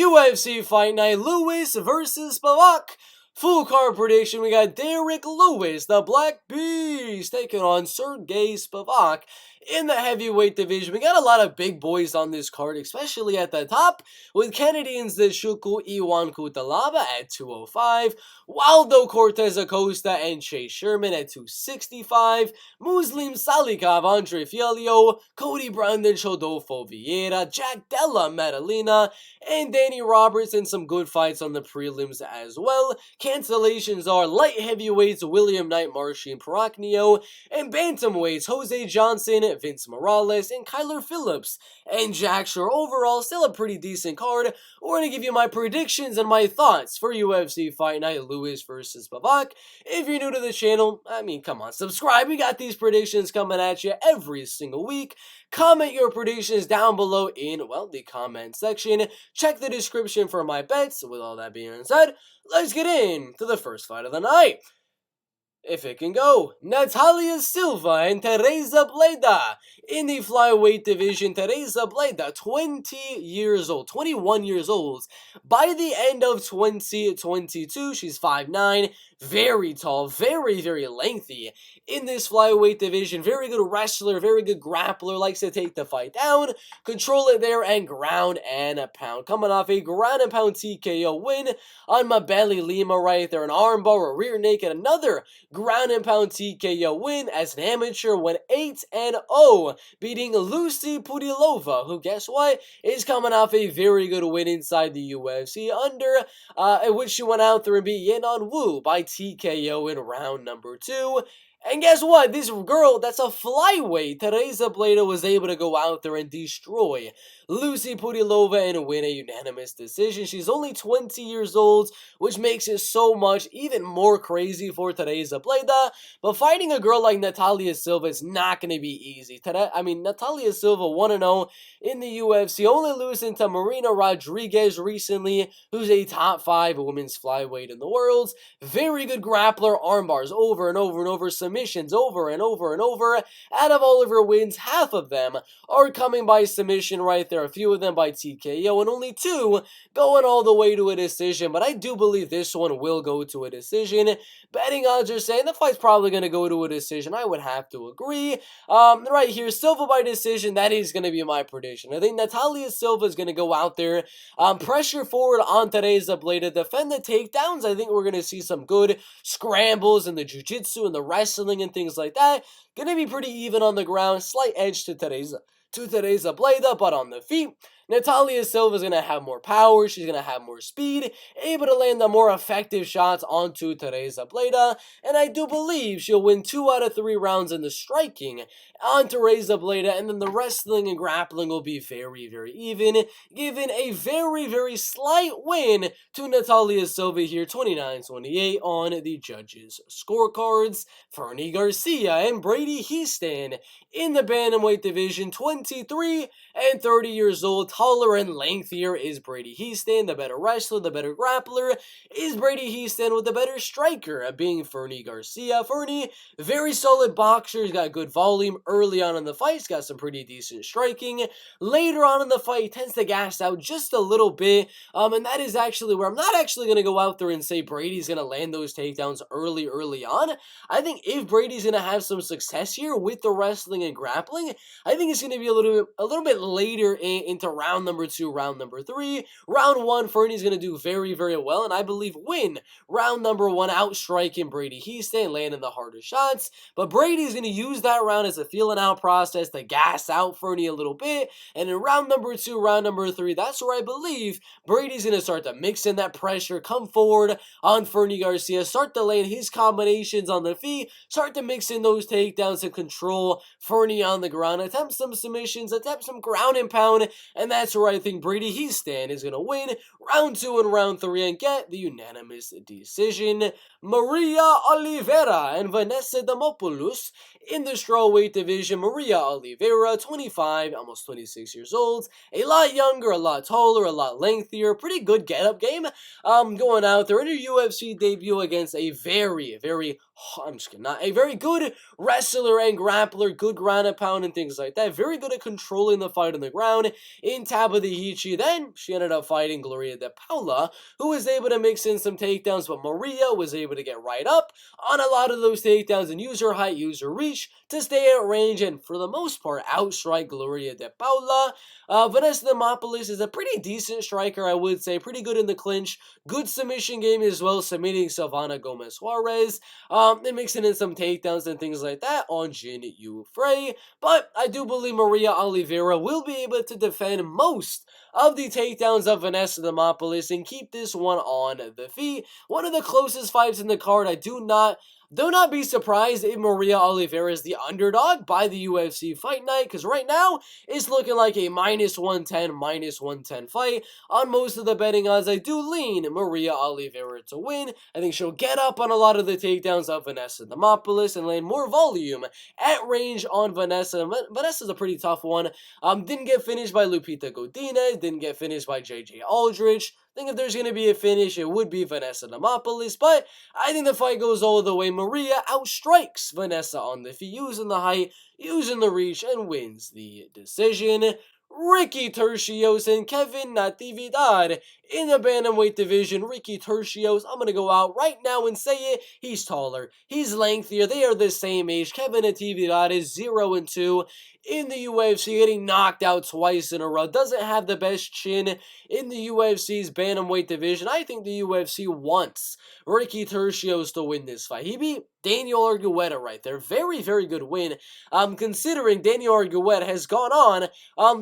UFC Fight Night, Lewis versus Spivak. Full card prediction, we got Derek Lewis, the Black Beast, taking on Sergey Spivak in the heavyweight division. We got a lot of big boys on this card, especially at the top, with Canadians the Shuku Iwan Cutelaba at 205, Waldo Cortes Acosta and Chase Sherman at 265, Muslim Salikhov, Andre Fialho, Cody Brundage, Rodolfo Viera, Jack Della, Maddalena, and Danny Roberts, and some good fights on the prelims as well. Cancellations are light heavyweights William Knight, Marcin Prokhnio, and bantamweights Jose Johnson, Vince Morales, and Kyler Phillips, and Jack Shore. Overall, still a pretty decent card. We're going to give you my predictions and my thoughts for UFC Fight Night, Lewis versus Spivak. If you're new to the channel, come on, subscribe. We got these predictions coming at you every single week. Comment your predictions down below in, the comment section. Check the description for my bets. With all that being said, let's get into the first fight of the night. If it can go, Natalia Silva and Tereza Bleda in the flyweight division. Tereza Bleda, 21 years old. By the end of 2022, she's 5'9", very tall, very, very lengthy in this flyweight division. Very good wrestler, very good grappler, likes to take the fight down, control it there, and ground and pound. Coming off a ground and pound TKO win on Maddalena right there, an armbar, a rear naked, another ground and pound TKO win as an amateur, went 8-0, beating Lucy Pudilova, who, guess what, is coming off a very good win inside the UFC in which she went out there and beat Yenon Wu by TKO in round number 2. And guess what? This girl, that's a flyweight, Tereza Bleda, was able to go out there and destroy Lucy Pudilova and win a unanimous decision. She's only 20 years old, which makes it so much even more crazy for Tereza Bleda. But fighting a girl like Natalia Silva is not going to be easy. Natalia Silva 1-0 in the UFC, only losing to Maryna Rodriguez recently, who's a top 5 women's flyweight in the world. Very good grappler, armbars over and over and over, submissions over and over and over. Out of all of her wins, half of them are coming by submission right there, a few of them by TKO, and only 2 going all the way to a decision. But I do believe this one will go to a decision. Betting odds are saying the fight's probably going to go to a decision. I would have to agree. Right here, Silva by decision, that is going to be my prediction. I think Natalia Silva is going to go out there, pressure forward on Tereza Bleda, defend the takedowns. I think we're going to see some good scrambles in the jiu-jitsu and the wrestling and things like that. Going to be pretty even on the ground, slight edge to Tereza Bleda, but on the feet, Natalia Silva is going to have more power, she's going to have more speed, able to land the more effective shots onto Tereza Bleda, and I do believe she'll win 2 out of 3 rounds in the striking on Tereza Bleda, and then the wrestling and grappling will be very, very even, giving a very, very slight win to Natalia Silva here, 29-28 on the judges' scorecards. Fernie Garcia and Brady Hiestand in the bantamweight division, 23 and 30 years old. Taller and lengthier is Brady Hiestand. The better wrestler, the better grappler is Brady Hiestand, with the better striker being Fernie Garcia. Fernie, very solid boxer. He's got good volume early on in the fight. He's got some pretty decent striking. Later on in the fight, he tends to gas out just a little bit. And that is actually where I'm not actually going to go out there and say Brady's going to land those takedowns early on. I think if Brady's going to have some success here with the wrestling and grappling, I think it's going to be a little bit later into round number 2, round number 3. Round 1, Fernie's going to do very, very well, and I believe win round number 1, outstriking Brady Hiestand, landing the harder shots. But Brady's going to use that round as a feeling out process to gas out Fernie a little bit, and in round number 2, round number 3, that's where I believe Brady's going to start to mix in that pressure, come forward on Fernie Garcia, start to land his combinations on the feet, start to mix in those takedowns to control Fernie on the ground, attempt some submissions, attempt some ground and pound, and that's where I think Brady Hiestand is going to win round 2 and round 3 and get the unanimous decision. Maria Oliveira and Vanessa Demopoulos In the strawweight division, Maria Oliveira, 25, almost 26 years old, a lot younger, a lot taller, a lot lengthier, pretty good get-up game. Going out there in her UFC debut against a not a very good wrestler and grappler, good ground and pound and things like that. Very good at controlling the fight on the ground in Tabitha. Then she ended up fighting Gloria De Paula, who was able to mix in some takedowns, but Maria was able to get right up on a lot of those takedowns and use her height, use her reach to stay at range and, for the most part, outstrike Gloria De Paula. Vanessa Demopoulos is a pretty decent striker, I would say. Pretty good in the clinch. Good submission game as well, submitting Silvana Gomez Juarez. And mixing in some takedowns and things like that on Jin Yu Frey. But I do believe Maria Oliveira will be able to defend most of the takedowns of Vanessa Demopoulos and keep this one on the feet. One of the closest fights in the card. Do not be surprised if Maria Oliveira is the underdog by the UFC Fight Night, because right now it's looking like a -110 fight. On most of the betting odds, I do lean Maria Oliveira to win. I think she'll get up on a lot of the takedowns of Vanessa Demopoulos and land more volume at range on Vanessa. Vanessa's a pretty tough one. Didn't get finished by Lupita Godinez, didn't get finished by JJ Aldrich. I think if there's going to be a finish, it would be Vanessa Demopoulos, but I think the fight goes all the way. Maria outstrikes Vanessa on the feet, using the height, using the reach, and wins the decision. Ricky Turcios and Kevin Natividad in the bantamweight division. Ricky Turcios, I'm going to go out right now and say it, he's taller, he's lengthier, they are the same age. Kevin Natividad is 0-2 in the UFC, getting knocked out twice in a row. Doesn't have the best chin in the UFC's bantamweight division. I think the UFC wants Ricky Turcios to win this fight. He beat Daniel Argueta right there. Very, very good win. Considering Daniel Argueta has gone on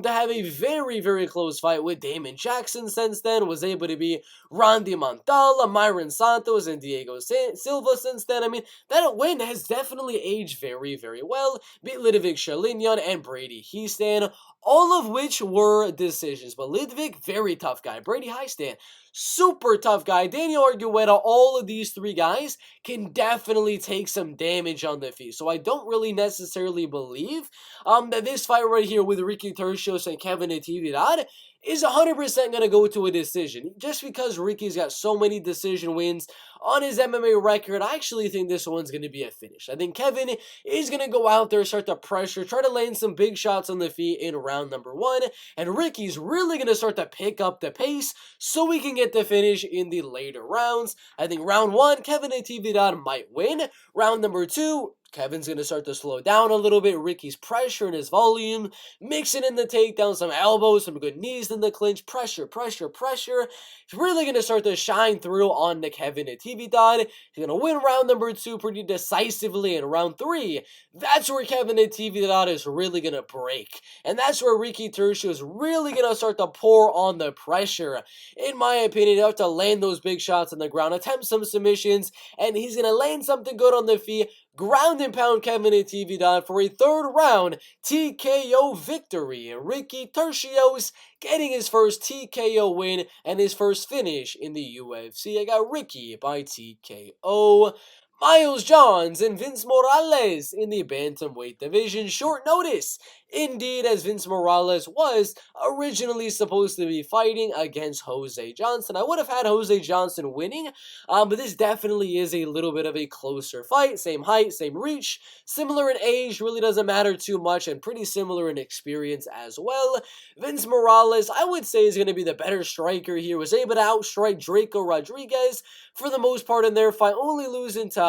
to have a very, very close fight with Damon Jackson since then. Was able to beat Randy Montala, Myron Santos, and Diego Silva since then. I mean, that win has definitely aged very, very well. Beat Lidovic Shalinyan and Brady Hiestand, all of which were decisions. But Lidovic, very tough guy. Brady Hiestand, super tough guy. Daniel Argueta, all of these three guys can definitely take some damage on the feet. So I don't really necessarily believe that this fight right here with Ricky Turcios and Kevin Natividad is 100% going to go to a decision. Just because Ricky's got so many decision wins on his MMA record, I actually think this one's going to be a finish. I think Kevin is going to go out there, start to pressure, try to land some big shots on the feet in round number 1, and Ricky's really going to start to pick up the pace so we can get the finish in the later rounds. I think round 1, Kevin Natividad might win. Round number 2, Kevin's going to start to slow down a little bit. Ricky's pressure and his volume, mixing in the takedown, some elbows, some good knees in the clinch, pressure. He's really going to start to shine through on the Kevin Natividad. He's going to win round number 2 pretty decisively. In round 3, that's where Kevin Natividad is really going to break. And that's where Ricky Turcios is really going to start to pour on the pressure. In my opinion, you have to land those big shots on the ground, attempt some submissions, and he's going to land something good on the feet. Ground and pound Kevin Natividad for a 3rd round TKO victory. Ricky Turcios getting his first TKO win and his first finish in the UFC. I got Ricky by TKO. Miles Johns and Vince Morales in the bantamweight division. Short notice, indeed, as Vince Morales was originally supposed to be fighting against Jose Johnson. I would have had Jose Johnson winning, but this definitely is a little bit of a closer fight. Same height, same reach, similar in age, really doesn't matter too much, and pretty similar in experience as well. Vince Morales, I would say, is going to be the better striker here. Was able to outstrike Draco Rodriguez for the most part in their fight, only losing to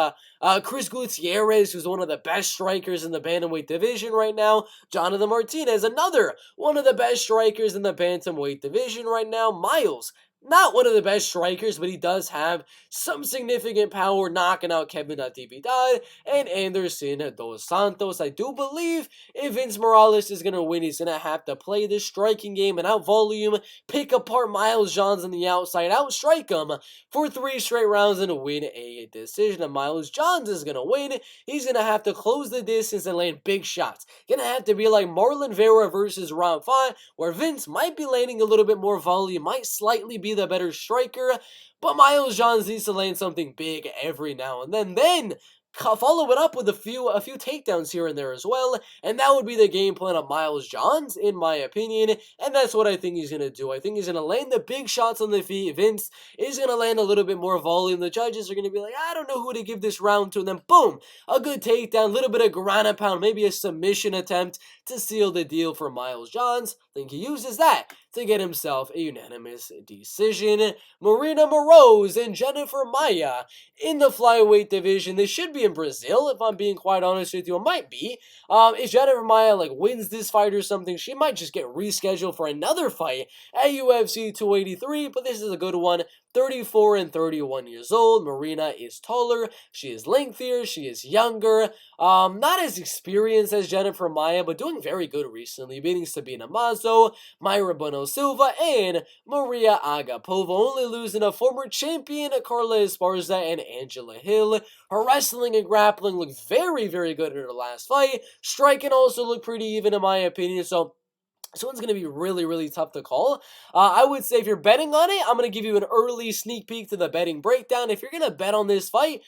Chris Gutierrez, who's one of the best strikers in the bantamweight division right now. Jonathan Martinez, another one of the best strikers in the bantamweight division right now. Miles, not one of the best strikers, but he does have some significant power, knocking out Kevin Natividad and Anderson Dos Santos. I do believe if Vince Morales is going to win, he's going to have to play this striking game and out volume, pick apart Miles Johns on the outside, outstrike him for 3 straight rounds and win a decision. And Miles Johns is going to win. He's going to have to close the distance and land big shots. Going to have to be like Marlon Vera versus round 5, where Vince might be landing a little bit more volume, might slightly be the better striker, but Miles Johns needs to land something big every now and then. Then follow it up with a few takedowns here and there as well, and that would be the game plan of Miles Johns, in my opinion, and that's what I think he's going to do. I think he's going to land the big shots on the feet. Vince is going to land a little bit more volume. The judges are going to be like, I don't know who to give this round to, and then boom, a good takedown, a little bit of ground and pound, maybe a submission attempt to seal the deal for Miles Johns. I think he uses that to get himself a unanimous decision. Maryna Moroz and Jennifer Maia in the flyweight division. This should be in Brazil, if I'm being quite honest with you. It might be. If Jennifer Maia wins this fight or something, she might just get rescheduled for another fight at UFC 283, but this is a good one. 34 and 31 years old. Maryna is taller, she is lengthier, she is younger, not as experienced as Jennifer Maia, but doing very good recently, beating Sabina Mazo, Mayra Bueno Silva, and Maria Agapova, only losing a former champion, Carla Esparza, and Angela Hill. Her wrestling and grappling looked very, very good in her last fight. Striking also looked pretty even in my opinion, so this one's going to be really, really tough to call. I would say if you're betting on it, I'm going to give you an early sneak peek to the betting breakdown. If you're going to bet on this fight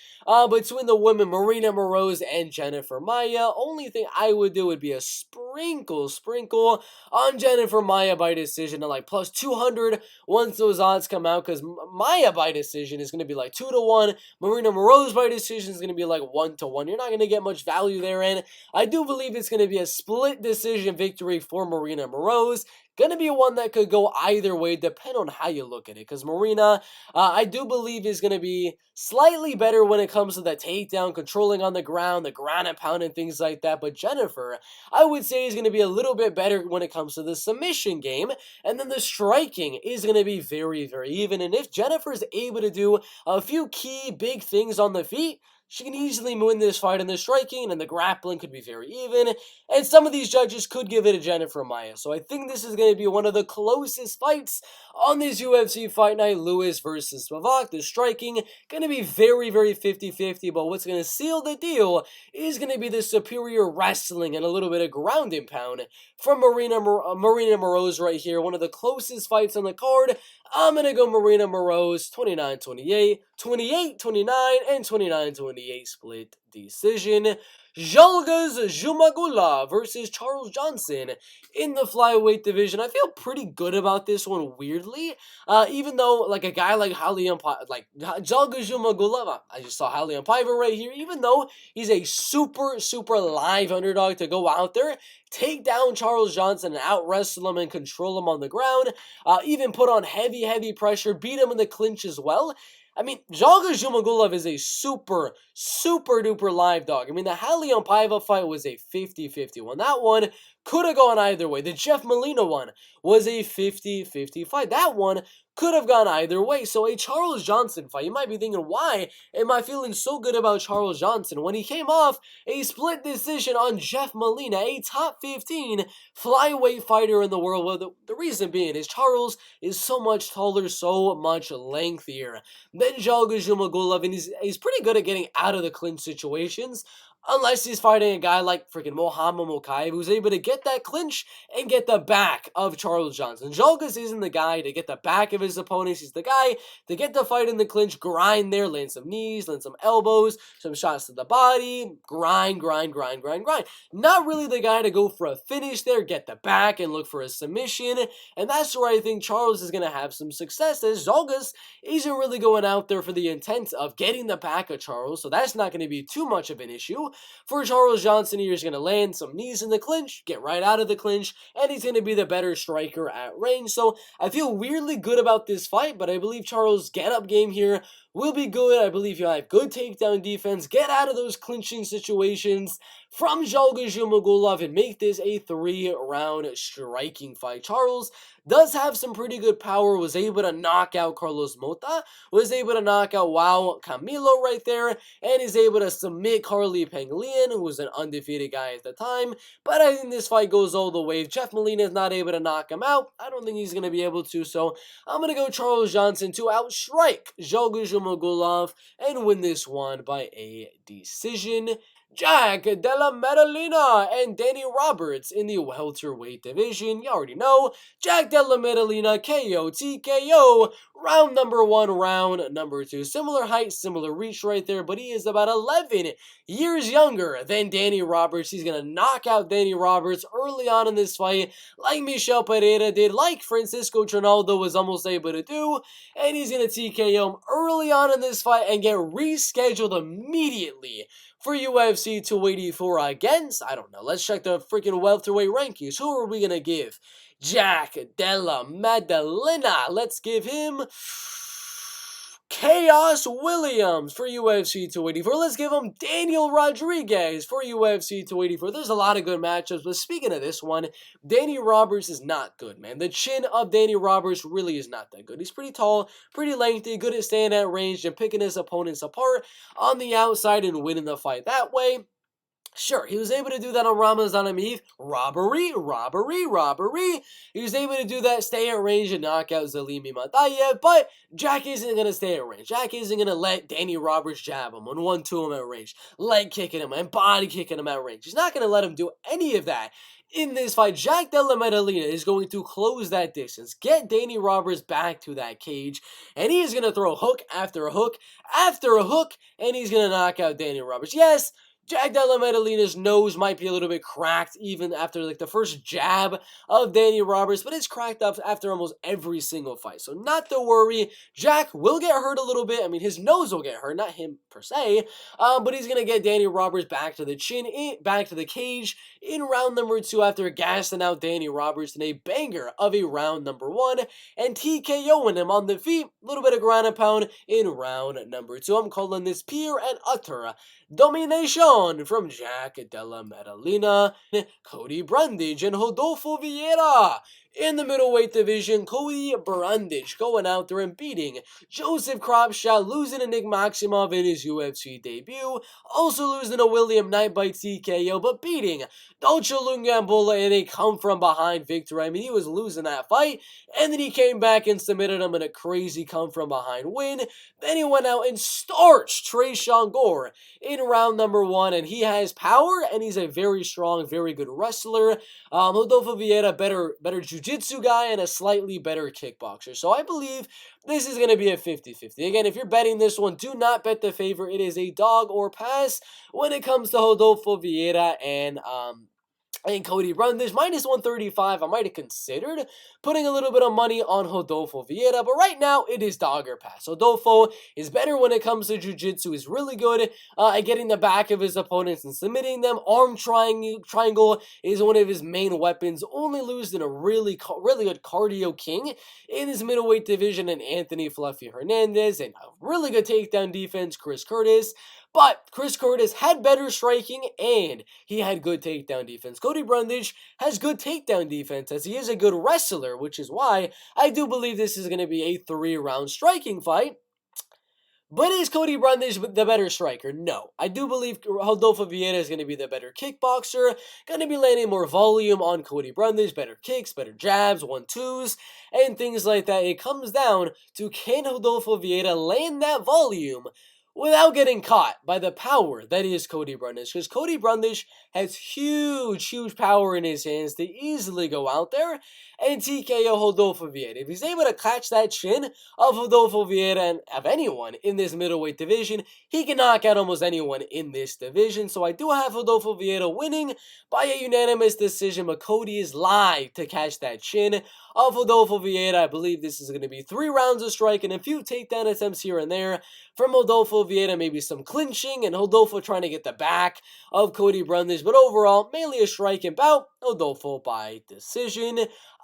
between the women Maryna Moroz and Jennifer Maia, only thing I would do would be a sprinkle on Jennifer Maia by decision at plus 200 once those odds come out, because Maia by decision is going to be 2-1. Maryna Moroz by decision is going to be 1-1. You're not going to get much value there, and I do believe it's going to be a split decision victory for Maryna Moroz. Gonna be one that could go either way, depending on how you look at it, because Maryna, I do believe, is gonna be slightly better when it comes to the takedown, controlling on the ground and pound and things like that, but Jennifer, I would say, is gonna be a little bit better when it comes to the submission game, and then the striking is gonna be very, very even, and if Jennifer is able to do a few key big things on the feet, she can easily win this fight in the striking, and the grappling could be very even, and some of these judges could give it to Jennifer Maia. So I think this is going to be one of the closest fights on this UFC Fight Night, Lewis versus Spivak. The striking going to be very, very 50-50, but what's going to seal the deal is going to be the superior wrestling and a little bit of ground and pound from Maryna Moroz right here. One of the closest fights on the card. I'm going to go Maryna Moroz, 29-28, 28-29, and 29-28 split decision. Zhalgas Zhumagulov versus Charles Johnson in the flyweight division. I feel pretty good about this one, weirdly. Even though, a guy like Zhalgas Zhumagulov, I just saw Halion Paiva right here, even though he's a super, super live underdog to go out there, take down Charles Johnson and out-wrestle him and control him on the ground, even put on heavy, heavy pressure, beat him in the clinch as well. I mean, Zhalgas Zhumagulov is a super, super duper live dog. I mean, the Halion Paiva fight was a 50-50 one. That one could have gone either way. The Jeff Molina one was a 50-50 fight. That one could have gone either way. So a Charles Johnson fight, you might be thinking, why am I feeling so good about Charles Johnson when he came off a split decision on Jeff Molina, a top 15 flyweight fighter in the world? Well, the reason being is Charles is so much taller, so much lengthier than Zhalgas Zhumagulov, and he's pretty good at getting out of the clinch situations. Unless he's fighting a guy like freaking Mohamed Mokaev, who's able to get that clinch and get the back of Charles Johnson. Zhalgas isn't the guy to get the back of his opponents. He's the guy to get the fight in the clinch, grind there, land some knees, land some elbows, some shots to the body, grind. Not really the guy to go for a finish there, get the back and look for a submission. And that's where I think Charles is going to have some success, as Zhalgas isn't really going out there for the intent of getting the back of Charles, so that's not going to be too much of an issue. For Charles Johnson, he's going to land some knees in the clinch, get right out of the clinch, and he's going to be the better striker at range. So I feel weirdly good about this fight, but I believe Charles' get-up game here will be good. I believe he'll have good takedown defense, get out of those clinching situations from Zhalgas Zhumagulov, and make this a 3-round striking fight. Charles does have some pretty good power, was able to knock out Carlos Mota, was able to knock out Camilo right there, and is able to submit Carly Pangolian, who was an undefeated guy at the time. But I think this fight goes all the way. If Jeff Molina is not able to knock him out, I don't think he's going to be able to, so I'm going to go Charles Johnson to outstrike Zhalgas Zhumagulov and win this one by a decision. Jack Della Maddalena and Danny Roberts in the welterweight division. You already know. Jack Della Maddalena KO TKO. Round number 1, round number 2. Similar height, similar reach right there, but he is about 11 years younger than Danny Roberts. He's going to knock out Danny Roberts early on in this fight, like Michel Pereira did, like Francisco Trinaldo was almost able to do, and he's going to TKO him early on in this fight and get rescheduled immediately for UFC 284 against, I don't know, let's check the freaking welterweight rankings. Who are we going to give? Jack Della Maddalena. Let's give him Chaos Williams for UFC 284. Let's give him Daniel Rodriguez for UFC 284. There's a lot of good matchups, but speaking of this one, Danny Roberts is not good, man. The chin of Danny Roberts really is not that good. He's pretty tall, pretty lengthy, good at staying at range and picking his opponents apart on the outside and winning the fight that way. Sure, he was able to do that on Ramazan Ameev. Robbery. He was able to do that, stay at range and knock out Zalimi Matayev, but Jack isn't going to stay at range. Jack isn't going to let Danny Roberts jab him and 1-2 him at range, leg kicking him and body kicking him at range. He's not going to let him do any of that. In this fight, Jack Della Maddalena is going to close that distance, get Danny Roberts back to that cage, and he is going to throw hook after a hook after a hook, and he's going to knock out Danny Roberts. Yes, Jack Della Maddalena's nose might be a little bit cracked even after like the first jab of Danny Roberts, but it's cracked up after almost every single fight. So not to worry, Jack will get hurt a little bit. I mean, his nose will get hurt, not him per se, but he's going to get Danny Roberts back to the chin, back to the cage in round number 2 after gassing out Danny Roberts in a banger of a round number 1 and TKOing him on the feet. A little bit of ground and pound in round number 2. I'm calling this pure and utter domination from Jack Della Maddalena, Cody Brundage, and Rodolfo Viera. In the middleweight division, Cody Brundage going out there and beating Joseph Kropschat, losing to Nick Maximov in his UFC debut, also losing to William Knight by TKO, but beating Dolce Lungambola in a come-from-behind victory. I mean, he was losing that fight, and then he came back and submitted him in a crazy come-from-behind win. Then he went out and starched Tresean Gore in round number 1, and he has power, and he's a very strong, very good wrestler. Rodolfo Viera, better jiu-jitsu guy and a slightly better kickboxer. So I believe this is going to be a 50-50. Again, if you're betting this one, do not bet the favor. It is a dog or pass when it comes to Rodolfo Viera and Cody Brundage. Minus 135, I might have considered putting a little bit of money on Rodolfo Viera, but right now it is dog or pass. Rodolfo is better when it comes to jiu-jitsu. He's really good at getting the back of his opponents and submitting them. Arm triangle is one of his main weapons. Only losing in a really good cardio king in his middleweight division and Anthony Fluffy Hernandez, and a really good takedown defense, Chris Curtis. But Chris Curtis had better striking and he had good takedown defense. Cody Brundage has good takedown defense as he is a good wrestler, which is why I do believe this is going to be a 3-round striking fight. But is Cody Brundage the better striker? No. I do believe Rodolfo Viera is going to be the better kickboxer, going to be landing more volume on Cody Brundage, better kicks, better jabs, 1-2s, and things like that. It comes down to can Rodolfo Viera land that volume without getting caught by the power that is Cody Brundage. Because Cody Brundage has huge power in his hands to easily go out there and TKO Rodolfo Viera. If he's able to catch that chin of Rodolfo Viera and of anyone in this middleweight division, he can knock out almost anyone in this division. So I do have Rodolfo Viera winning by a unanimous decision, but Cody is live to catch that chin of Rodolfo Viera. I believe this is going to be 3 rounds of strike and a few takedown attempts here and there from Rodolfo Viera, maybe some clinching and Rodolfo trying to get the back of Cody Brundage, but overall, mainly a striking bout, Rodolfo by decision.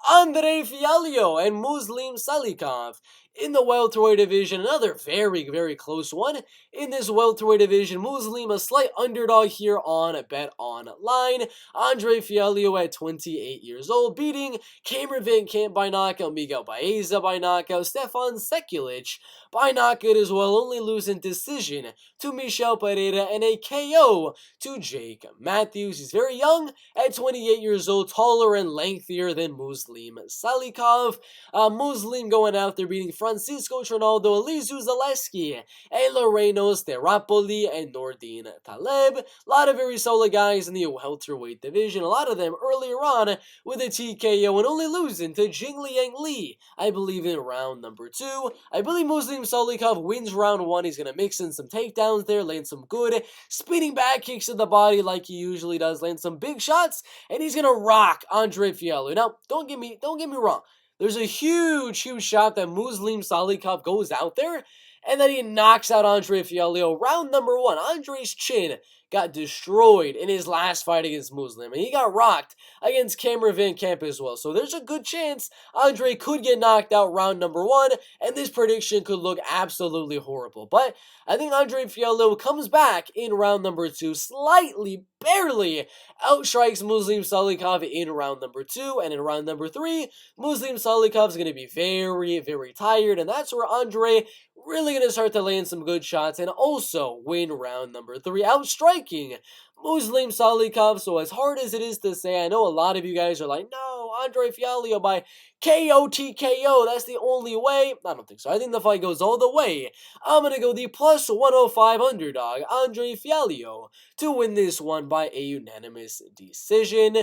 Andre Fialho and Muslim Salikhov in the welterweight division, another very close one in this welterweight division. Muslim a slight underdog here on Bet Online. Andre Fialho at 28 years old, beating Cameron Van Camp by knockout, Miguel Baeza by knockout, Stefan Sekulic by knockout as well, only losing decision to Michel Pereira and a KO to Jake Matthews. He's very young at 28 years old, taller and lengthier than Muslim Muslim Salikhov. Muslim going out there beating Francisco Trinaldo, Elizu Zaleski, and Lorenos Terapoli, and Nordin Taleb. A lot of very solid guys in the welterweight division. A lot of them earlier on with a TKO and only losing to Jingliang Li, I believe, in round number 2. I believe Muslim Salikhov wins round 1. He's going to mix in some takedowns there, land some good spinning back kicks to the body like he usually does, land some big shots, and he's going to rock Andre Fialho. Now, don't get me wrong. There's a huge shot that Muslim Salikhov goes out there and then he knocks out Andre Fialho. Round number 1, Andre's chin got destroyed in his last fight against Muslim, and he got rocked against Cameron Van Camp as well. So there's a good chance Andre could get knocked out round number 1, and this prediction could look absolutely horrible. But I think Andre Fialho comes back in round number 2, slightly, barely outstrikes Muslim Salikhov in round number 2, and in round number 3, Muslim Salikhov is going to be very, very tired, and that's where Andre really going to start to land some good shots and also win round number 3, outstriking Muslim Salikhov. So as hard as it is to say, I know a lot of you guys are like, no, Andre Fialho by KO TKO, that's the only way. I don't think so. I think the fight goes all the way. I'm going to go the plus 105 underdog, Andre Fialho, to win this one by a unanimous decision.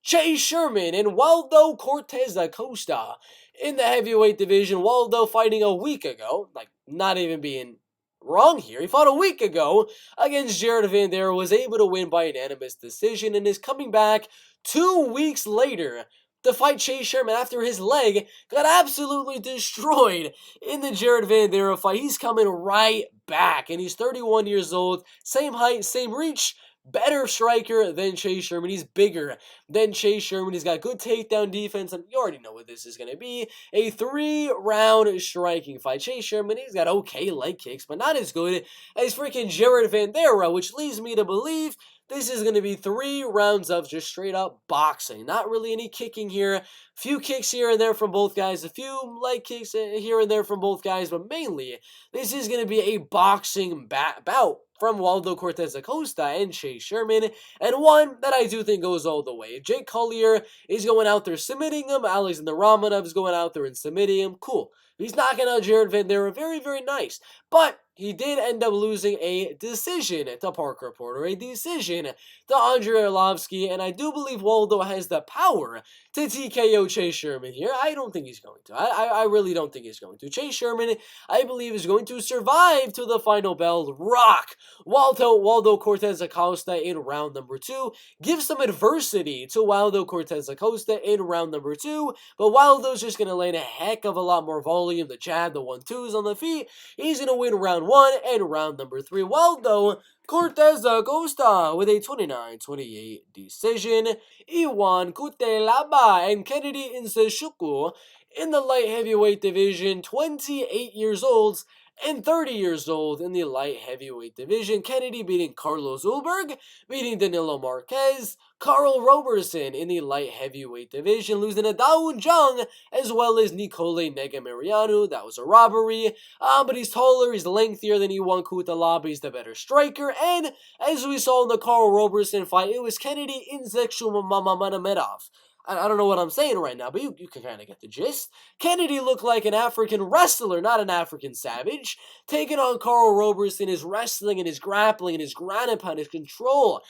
Chase Sherman and Waldo Cortes Acosta in the heavyweight division. Waldo fighting a week ago, like not even being wrong here. He fought a week ago against Jared Vanessa, was able to win by unanimous decision, and is coming back 2 weeks later to fight Chase Sherman after his leg got absolutely destroyed in the Jared Vanessa fight. He's coming right back, and he's 31 years old, same height, same reach, better striker than Chase Sherman. He's bigger than Chase Sherman. He's got good takedown defense, and you already know what this is going to be. A 3-round striking fight. Chase Sherman, he's got okay leg kicks, but not as good as freaking Jared Vanessa, which leads me to believe this is going to be 3 rounds of just straight up boxing. Not really any kicking here. Few kicks here and there from both guys. A few leg kicks here and there from both guys. But mainly, this is going to be a boxing bout from Waldo Cortes Acosta and Chase Sherman. And one that I do think goes all the way. Jake Collier is going out there submitting him. Alexander Romanov is going out there and submitting him. Cool. He's knocking out Jared Vanessa. Very, very nice. But he did end up losing a decision to Parker Porter, a decision to Andrei Arlovsky, and I do believe Waldo has the power to TKO Chase Sherman here. I don't think he's going to. I really don't think he's going to. Chase Sherman, I believe, is going to survive to the final bell, rock Waldo Cortes Acosta in round number 2, give some adversity to Waldo Cortes Acosta in round number 2, but Waldo's just going to land a heck of a lot more volume, the jab, the 1-2s on the feet. He's going to win round 1 and round number 3. Waldo Cortes Acosta with a 29-28 decision. Iwan Cutelaba and Kennedy Nzechukwu in the light heavyweight division, 28 years old and 30 years old in the light heavyweight division. Kennedy beating Carlos Ulberg, beating Danilo Marquez. Carl Roberson in the light heavyweight division, losing to Dawoon Jung as well as Nicole Negamarianu. That was a robbery. But he's taller, he's lengthier than Iwan Cutelaba. He's the better striker. And as we saw in the Carl Roberson fight, it was Kennedy Nzechukwu. I don't know what I'm saying right now, but you can kind of get the gist. Kennedy looked like an African wrestler, not an African savage. Taking on Carl Roberson, his wrestling and his grappling and his ground and pound, his control.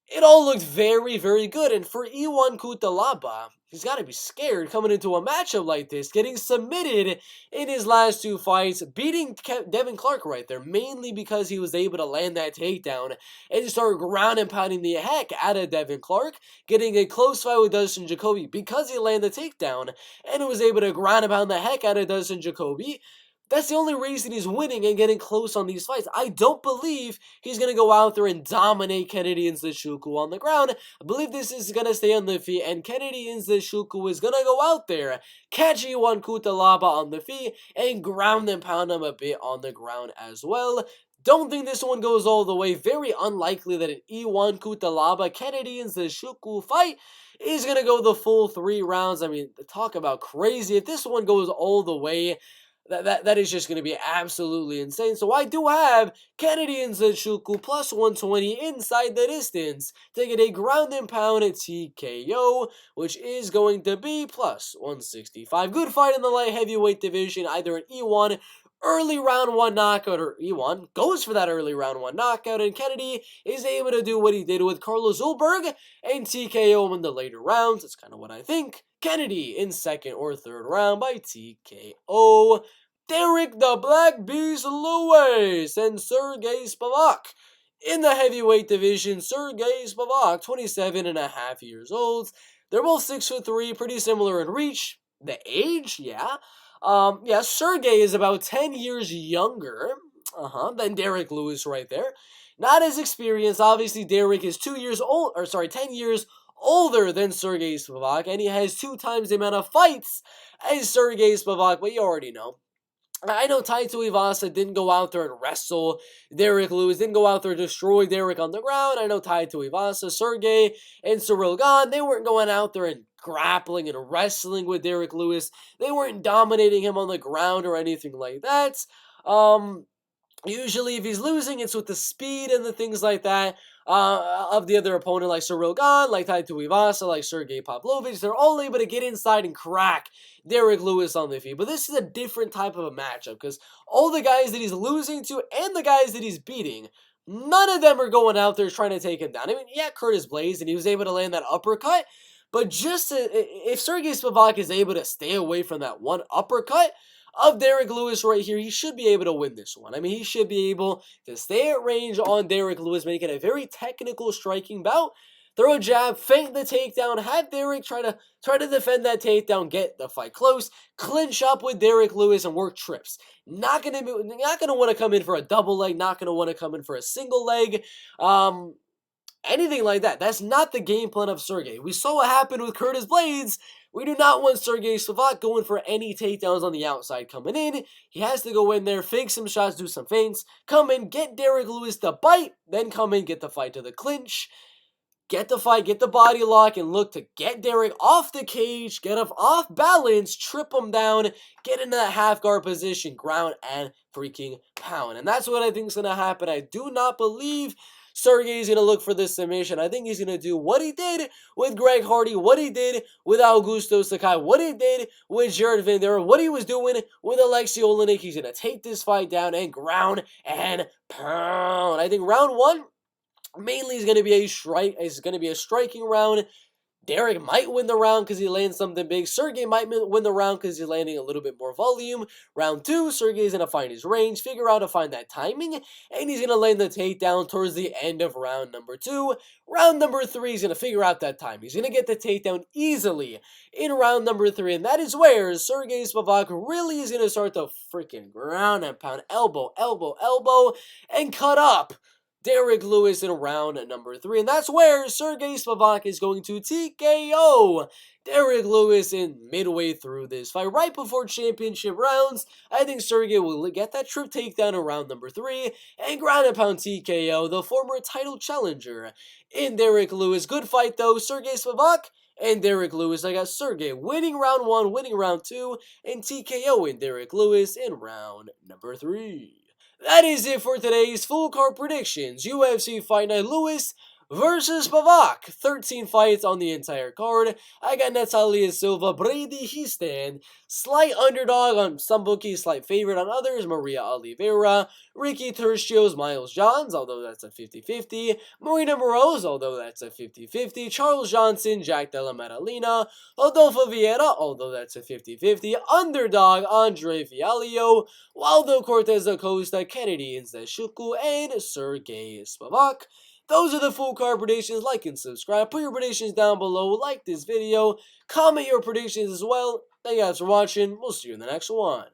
It all looked very, very good. And for Iwan Cutelaba, he's got to be scared coming into a matchup like this, getting submitted in his last 2 fights, beating Devin Clark right there, mainly because he was able to land that takedown and start ground and pounding the heck out of Devin Clark, getting a close fight with Dustin Jacoby because he landed the takedown and was able to ground and pound the heck out of Dustin Jacoby. That's the only reason he's winning and getting close on these fights. I don't believe he's going to go out there and dominate Kennedy Nzechukwu on the ground. I believe this is going to stay on the feet, and Kennedy Nzechukwu is going to go out there, catch Iwan Cutelaba on the feet, and ground and pound him a bit on the ground as well. Don't think this one goes all the way. Very unlikely that an Iwan Cutelaba Kennedy Nzechukwu fight is going to go the full 3 rounds. I mean, talk about crazy. If this one goes all the way, That is just going to be absolutely insane. So I do have Kennedy and Zhalgas plus 120 inside the distance to get a ground and pound TKO, which is going to be plus 165. Good fight in the light heavyweight division, either an E1 early round 1 knockout, or E1 goes for that early round 1 knockout, and Kennedy is able to do what he did with Carlos Ulberg and TKO him in the later rounds. That's kind of what I think. Kennedy in second or third round by TKO. Derek the Black Beast Lewis and Sergey Spivak. In the heavyweight division, Sergey Spivak, 27 and a half years old. They're both 6'3", pretty similar in reach. The age, yeah. Sergey is about 10 years younger than Derek Lewis right there. Not as experienced. Obviously, Derek is 10 years older than Sergey Spivak, and he has 2 times the amount of fights as Sergey Spivak, but you already know. I know Taito Iwasa didn't go out there and wrestle Derek Lewis, didn't go out there and destroy Derek on the ground. I know Taito Iwasa, Sergey, and Cyril Gane, they weren't going out there and grappling and wrestling with Derek Lewis. They weren't dominating him on the ground or anything like that. Usually if he's losing, it's with the speed and the things like that of the other opponent, like Cyril Gane, like Taito Iwasa, like Sergey Pavlovich. They're all able to get inside and crack Derek Lewis on the feet. But this is a different type of a matchup, because all the guys that he's losing to and the guys that he's beating, none of them are going out there trying to take him down. I mean, yeah, Curtis Blaydes, and he was able to land that uppercut, but if Sergey Spivak is able to stay away from that one uppercut of Derek Lewis right here, he should be able to win this one. I mean, he should be able to stay at range on Derek Lewis, make it a very technical striking bout. Throw a jab, feint the takedown, have Derek try to defend that takedown, get the fight close, clinch up with Derek Lewis, and work trips. Not gonna want to come in for a double leg, not gonna want to come in for a single leg. Anything like that. That's not the game plan of Sergey. We saw what happened with Curtis Blaydes. We do not want Sergey Spivak going for any takedowns on the outside coming in. He has to go in there, fake some shots, do some feints, come in, get Derek Lewis to bite, then come in, get the fight to the clinch, get the fight, get the body lock, and look to get Derek off the cage, get him off balance, trip him down, get into that half guard position, ground and freaking pound. And that's what I think is going to happen. I do not believe Sergey's going to look for this submission. I think he's going to do what he did with Greg Hardy, what he did with Augusto Sakai, what he did with Jared Vanderaa, what he was doing with Alexei Oleinik. He's going to take this fight down and ground and pound. I think round 1 mainly is going to be a striking round. Derek might win the round because he lands something big. Sergey might win the round because he's landing a little bit more volume. Round 2, Sergey's going to find his range, figure out to find that timing, and he's going to land the takedown towards the end of round number 2. Round number 3, he's going to figure out that time. He's going to get the takedown easily in round number 3, and that is where Sergey Spivak really is going to start to freaking ground and pound, elbow, and cut up Derek Lewis in round number 3. And that's where Sergey Spivak is going to TKO Derek Lewis in midway through this fight. Right before championship rounds, I think Sergey will get that trip takedown in round number 3 and ground and pound TKO the former title challenger in Derek Lewis. Good fight though, Sergey Spivak and Derek Lewis. I got Sergey winning round 1, winning round 2, and TKO in Derek Lewis in round number 3. That is it for today's full card predictions. UFC Fight Night Lewis versus Spivak. 13 fights on the entire card. I got Natalia, Silva, Brady, Hiestand. Slight underdog on some bookies, slight favorite on others. Maria Oliveira, Ricky Turcios, Miles Johns, although that's a 50-50. Maryna Moroz, although that's a 50-50. Charles Johnson, Jack Della Maddalena. Rodolfo Viera, although that's a 50-50. Underdog, Andre Fialho. Waldo, Cortes, Acosta, Kennedy, and Zhalgas, and Sergey Spivak. Those are the full card predictions. Like and subscribe. Put your predictions down below. Like this video. Comment your predictions as well. Thank you guys for watching. We'll see you in the next one.